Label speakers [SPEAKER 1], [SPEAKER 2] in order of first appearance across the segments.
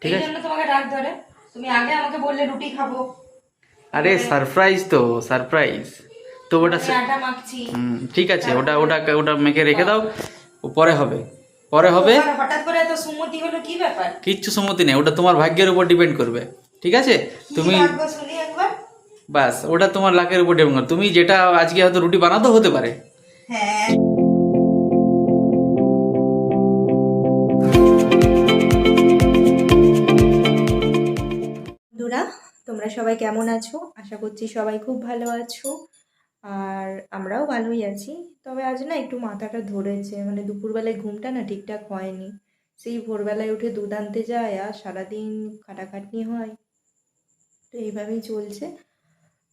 [SPEAKER 1] ঠিক আছে,
[SPEAKER 2] তোমাকে ডাক ধরে তুমি আগে আমাকে বললে রুটি খাবো।
[SPEAKER 1] আরে সারপ্রাইজ তো, সারপ্রাইজ তো ওটা
[SPEAKER 2] আটা মাখছি।
[SPEAKER 1] ঠিক আছে, ওটা ওটা ওটা মেখে রেখে দাও, ও পরে হবে, পরে হবে।
[SPEAKER 2] হঠাৎ করে এত সুমতি হলো, কি ব্যাপার?
[SPEAKER 1] কিচ্ছু সম্মতি নেই, ওটা তোমার ভাগ্যের উপর ডিপেন্ড করবে। ঠিক আছে, তুমি
[SPEAKER 2] শুনি একবার।
[SPEAKER 1] বাস ওটা তোমার লাকের উপর ডিপেন্ড করবে। তুমি যেটা আজকে হয়তো রুটি বানাতে হতে পারে।
[SPEAKER 2] হ্যাঁ, বন্ধুরা তোমরা সবাই কেমন আছো? আশা করছি সবাই খুব ভালো আছো, আর আমরাও ভালোই আছি। তবে আজ না একটু মাথাটা ধরেছে, মানে দুপুরবেলায় ঘুমটা না ঠিকঠাক হয়নি। সেই ভোরবেলায় উঠে দুধ আনতে যায় আর সারাদিন খাটাখাটনি হয়, তো এইভাবেই চলছে।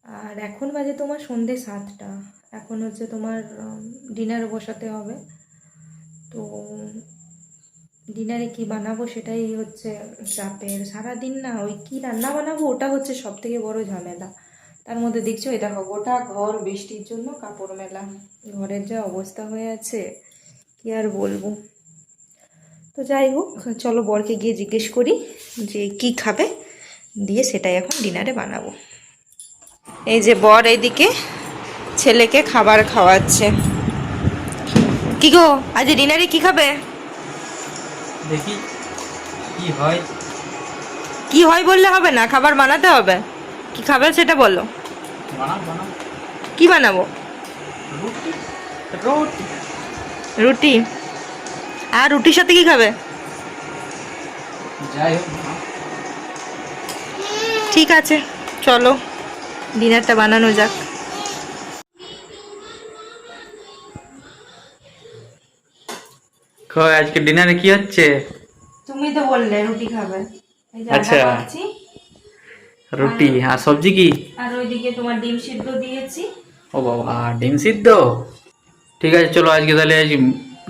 [SPEAKER 2] আর এখন বাজে তোমার সন্ধে 7টা। এখন হচ্ছে তোমার ডিনার বসাতে হবে। তো ডিনারে কি বানাবো সেটাই হচ্ছে চাপের। সারাদিন না ওই কি রান্না বানাবো ওটা হচ্ছে সব থেকে বড় ঝামেলা। তার মধ্যে দেখছো এই দেখো গোটা ঘর বৃষ্টির জন্য কাপড় মেলা, ঘরের যা অবস্থা হয়ে আছে কি আর বলবো। তো যাই হোক, চলো বরকে গিয়ে জিজ্ঞেস করি যে কি খাবে, দিয়ে সেটাই এখন ডিনারে বানাবো। এই যে বর এইদিকে ছেলেকে খাবার খাওয়াচ্ছে। কি গো, আজ ডিনারে কি খাবে?
[SPEAKER 1] দেখি কি হয়।
[SPEAKER 2] কি হয় বললে হবে না, খাবার বানাতে হবে। কি খাবে সেটা বলো।
[SPEAKER 1] বানাও বানাও।
[SPEAKER 2] কি বানাবো?
[SPEAKER 1] রুটি, রুটি।
[SPEAKER 2] রুটি। আর রুটির সাথে কি খাবে?
[SPEAKER 1] যাই হোক বানাও।
[SPEAKER 2] ঠিক আছে, চলো ডিনারটা বানানো যাক।
[SPEAKER 1] কই আজকে ডিনারে কি হচ্ছে?
[SPEAKER 2] তুমি তো বললে রুটি খাবে। এই যে
[SPEAKER 1] আচ্ছা।
[SPEAKER 2] আটা মাখছি,
[SPEAKER 1] রুটি আর সবজি কি?
[SPEAKER 2] আর ওইদিকে তোমার ডিম সিদ্ধ দিয়েছি।
[SPEAKER 1] ও বাবা, ডিম সিদ্ধ। ঠিক আছে, চলো আজকে তাহলে আজ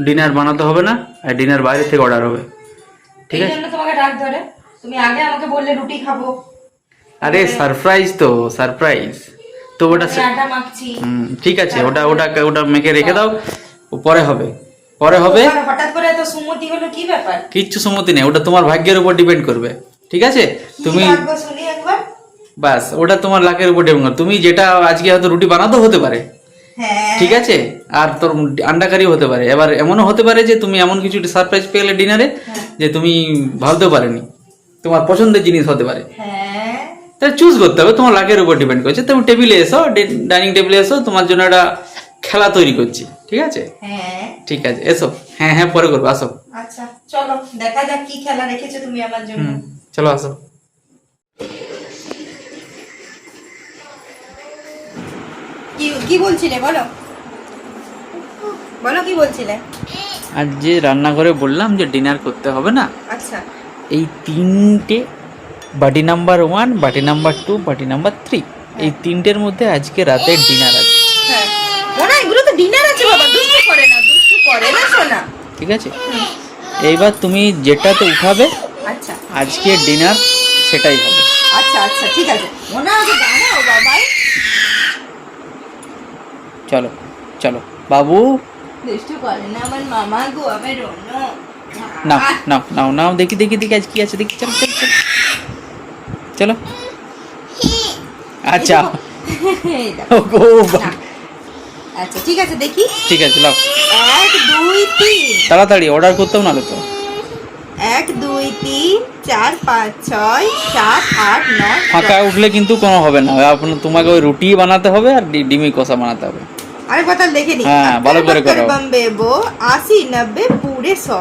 [SPEAKER 1] ডিনার বানাতে হবে না, আর ডিনার বাইরে থেকে অর্ডার হবে। ঠিক আছে,
[SPEAKER 2] তোমাকে ডাক ধরে তুমি আগে আমাকে বললে রুটি খাবো।
[SPEAKER 1] আরে সারপ্রাইজ তো, সারপ্রাইজ তো ওটা
[SPEAKER 2] আটা মাখছি।
[SPEAKER 1] ঠিক আছে, ওটা ওটা ওটা মেখে রেখে দাও, ও পরে হবে, পরে হবে।
[SPEAKER 2] হঠাৎ করে এত সুমতি হলো, কি ব্যাপার?
[SPEAKER 1] কিচ্ছু সম্মতি নেই, ওটা তোমার ভাগ্যের উপর ডিপেন্ড করবে। ঠিক আছে, তুমি
[SPEAKER 2] শুনি একবার।
[SPEAKER 1] বাস ওটা তোমার লাকের উপর ডিপেন্ড করবে। তুমি যেটা আজকে হয়তো রুটি বানাতে হতে পারে।
[SPEAKER 2] হ্যাঁ,
[SPEAKER 1] ঠিক আছে, আর তোর আন্ডা কারিও হতে পারে। এবার এমনও হতে পারে যে তুমি এমন কিছু সারপ্রাইজ পেলে ডিনারে যে তুমি ভাবতেও পারেনি, তোমার পছন্দের জিনিস হতে পারে।
[SPEAKER 2] হ্যাঁ,
[SPEAKER 1] তাহলে চুজ করতে হবে, তোমার লাকের উপর ডিপেন্ড করছে। তুমি টেবিলে এসো, ডাইনিং টেবিলে এসো, তোমার জন্য একটা খেলা তৈরি করছি। ঠিক আছে,
[SPEAKER 2] হ্যাঁ,
[SPEAKER 1] ঠিক আছে, এসো। হ্যাঁ হ্যাঁ, পরে করবো, আসো।
[SPEAKER 2] আচ্ছা চলো দেখা যাক কি খেলা রেখেছো তুমি আমার জন্য।
[SPEAKER 1] চলো আসো।
[SPEAKER 2] কি কি বলছিলে বলো, বলো কি বলছিলে?
[SPEAKER 1] আর যে রান্নাঘরে বললাম যে ডিনার করতে হবে না,
[SPEAKER 2] আচ্ছা,
[SPEAKER 1] এই তিনটে বাটি নাম্বার 1, বাটি নাম্বার 2, বাটি নাম্বার 3, এই তিনটের মধ্যে আজকে রাতের ডিনার আছে।
[SPEAKER 2] হ্যাঁ মোনা, এগুলো তো ডিনার আছে বাবা, দুষ্টু করে না, দুষ্টু করে না সোনা।
[SPEAKER 1] ঠিক আছে, এইবার তুমি যেটাতে উঠাবে
[SPEAKER 2] আচ্ছা
[SPEAKER 1] আজকে ডিনার সেটাই হবে।
[SPEAKER 2] আচ্ছা আচ্ছা ঠিক আছে মোনা, আগে দাঁড়াও বাবাই।
[SPEAKER 1] চলো চলো বাবু,
[SPEAKER 2] দুষ্টু করে না আমার মামা গো, আমার রন্য।
[SPEAKER 1] নাও নাও নাও নাও, দেখি দেখি দেখি আজ কি আছে দেখি। চলো চলো চলো চলো। আচ্ছা
[SPEAKER 2] এই দেখো।
[SPEAKER 1] ও
[SPEAKER 2] না, আচ্ছা ঠিক আছে দেখি।
[SPEAKER 1] ঠিক আছে, লাও
[SPEAKER 2] 1 2 3,
[SPEAKER 1] তাড়াতাড়ি অর্ডার করতেও নাহলে তো।
[SPEAKER 2] 1 2 3 4 5 6 7 8 9।
[SPEAKER 1] ফাঁকা উঠলে কিন্তু কোনো হবে না, আপনার তোমাকে ওই রুটি বানাতে হবে আর ডিমি কষা বানাতে হবে।
[SPEAKER 2] আরে কথা দেখে নি।
[SPEAKER 1] হ্যাঁ, ভালো করে করো।
[SPEAKER 2] বম্বে বো 80 90 পুরে 100,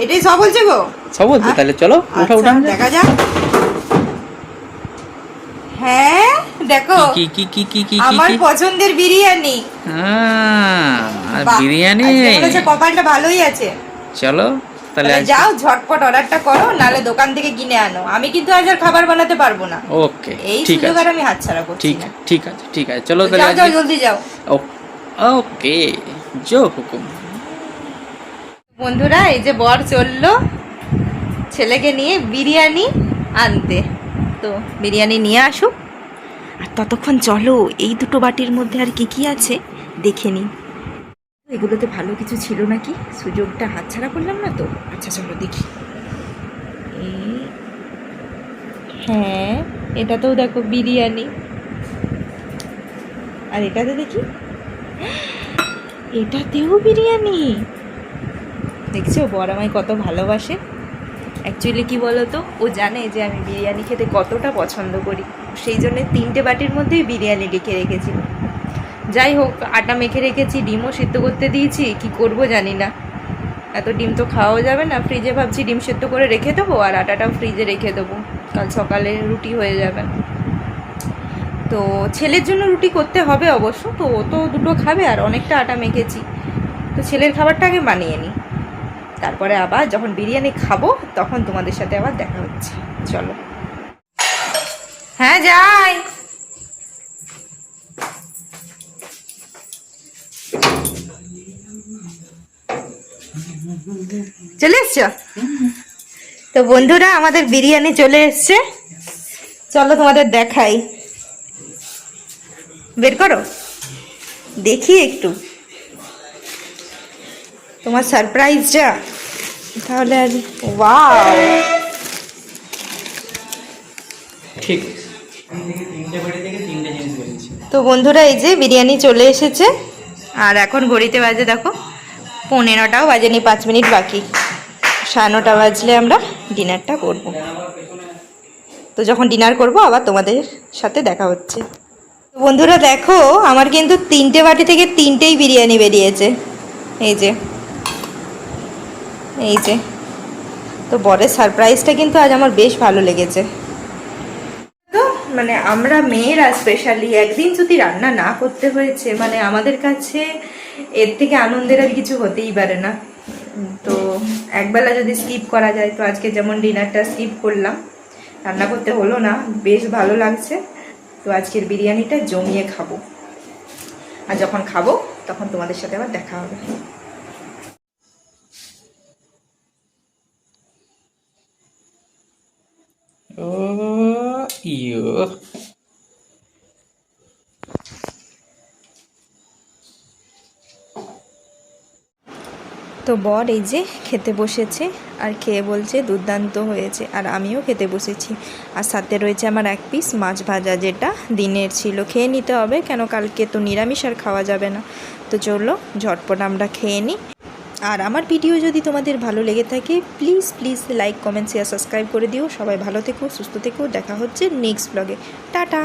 [SPEAKER 2] এটাই সব বলছে গো।
[SPEAKER 1] সব বলছে, তাহলে চলো উঠা উঠা
[SPEAKER 2] দেখা যাক। হ্যাঁ দেখো,
[SPEAKER 1] কি কি কি কি কি
[SPEAKER 2] আমার পছন্দের বিরিয়ানি।
[SPEAKER 1] আর বিরিয়ানি।
[SPEAKER 2] কপালটা ভালোই আছে।
[SPEAKER 1] চলো তাহলে
[SPEAKER 2] যাও ঝটপট অর্ডারটা করো, নালে দোকান থেকে কিনে আনো। আমি কিন্তু আজ আর খাবার বানাতে পারবো না।
[SPEAKER 1] ওকে,
[SPEAKER 2] এই
[SPEAKER 1] ঠিক
[SPEAKER 2] সুযোগ
[SPEAKER 1] আছে,
[SPEAKER 2] আর আমি হাতছাড়া করছি
[SPEAKER 1] ঠিক
[SPEAKER 2] না।
[SPEAKER 1] ঠিক আছে, ঠিক আছে, চলো
[SPEAKER 2] যাও
[SPEAKER 1] তাহলে
[SPEAKER 2] যাও জলদি যাও।
[SPEAKER 1] ওকে, জো হুকুম।
[SPEAKER 2] বন্ধুরা এই যে বর চললো ছেলেকে নিয়ে বিরিয়ানি আনতে, তো বিরিয়ানি নিয়ে আসুক, আর ততক্ষণ চলো এই দুটো বাটির মধ্যে আর কি কি আছে দেখে নিই। এগুলোতে ভালো কিছু ছিল নাকি, সুযোগটা হাতছাড়া করলাম না তো। আচ্ছা চলো দেখি। হ্যাঁ, এটাতেও দেখো বিরিয়ানি। আর এটাতে দেখি, এটাতেও বিরিয়ানি। দেখছো বর আমায় কত ভালোবাসে। অ্যাকচুয়ালি কি বলো তো, ও জানে যে আমি বিরিয়ানি খেতে কতটা পছন্দ করি, সেই জন্য 3টে বাটির মধ্যেই বিরিয়ানি লিখে রেখেছিল। যাই হোক, আটা মেখে রেখেছি, ডিমও সিদ্ধ করতে দিয়েছি, কি করব জানি না। এত ডিম তো খাওয়াও যাবে না, ফ্রিজে ভাবছি ডিম সেদ্ধ করে রেখে দেবো, আর আটাটাও ফ্রিজে রেখে দেবো, কাল সকালে রুটি হয়ে যাবে। তো ছেলের জন্য রুটি করতে হবে অবশ্য, তো ও তো 2টো খাবে, আর অনেকটা আটা মেখেছি, তো ছেলের খাবারটা আগে বানিয়ে নিই, তারপরে আবার যখন বিরিয়ানি খাবো তখন তোমাদের সাথে আবার দেখা হচ্ছে। চলো। হ্যাঁ যাই। চলে এসছো? তো বন্ধুরা, আমাদের বিরিয়ানি চলে এসছে, চলো তোমাদের দেখাই। বের করো, দেখি একটু তোমার সারপ্রাইজটা তাহলে। আজ ওয়াও,
[SPEAKER 1] ঠিক। 3টে বাড়ি থেকে 3টে জিনিস বেরিয়েছে।
[SPEAKER 2] তো বন্ধুরা, এই যে বিরিয়ানি চলে এসেছে, আর এখন ঘড়িতে বাজে দেখো 15টাও বাজেনি, 5 মিনিট বাকি। 9:30 বাজলে আমরা ডিনারটা করব। তো যখন ডিনার করব আবার তোমাদের সাথে দেখা হচ্ছে। তো বন্ধুরা দেখো, আমার কিন্তু 3টে বাটি থেকে 3টেই বিরিয়ানি বেরিয়েছে। এই যে, এই যে। তো বরের সারপ্রাইজটা কিন্তু আজ আমার বেশ ভালো লেগেছে। তো মানে আমরা মেয়েরা স্পেশালি একদিন যদি রান্না না করতে হয়েছে, মানে আমাদের কাছে এর থেকে আনন্দের আর কিছু হতেই পারে না। তো একবেলা যদি স্কিপ করা যায়, তো আজকে যেমন ডিনারটা স্কিপ করলাম, রান্না করতে হলো না, বেশ ভালো লাগছে। তো আজকের বিরিয়ানিটা জমিয়ে খাবো, আর যখন খাবো তখন তোমাদের সাথে আবার দেখা হবে।
[SPEAKER 1] ও ইয়ো,
[SPEAKER 2] তো বর এই যে খেতে বসেছে, আর খেয়ে বলছে দুর্দান্ত হয়েছে, আর আমিও খেতে বসেছি। আর সাথে রয়েছে আমার 1 পিস মাছ ভাজা, যেটা দিনের ছিল। খেয়ে নিতে হবে, কেন কালকে তো নিরামিষ আর খাওয়া যাবে না। তো চলো ঝটপট আমরা খেয়ে নিই। আর আমার ভিডিও যদি তোমাদের ভালো লেগে থাকে, please please like, comment, share, subscribe করে দিও। সবাই ভালো থেকো, সুস্থ থেকো, দেখা হচ্ছে নেক্সট ব্লগে। টাটা।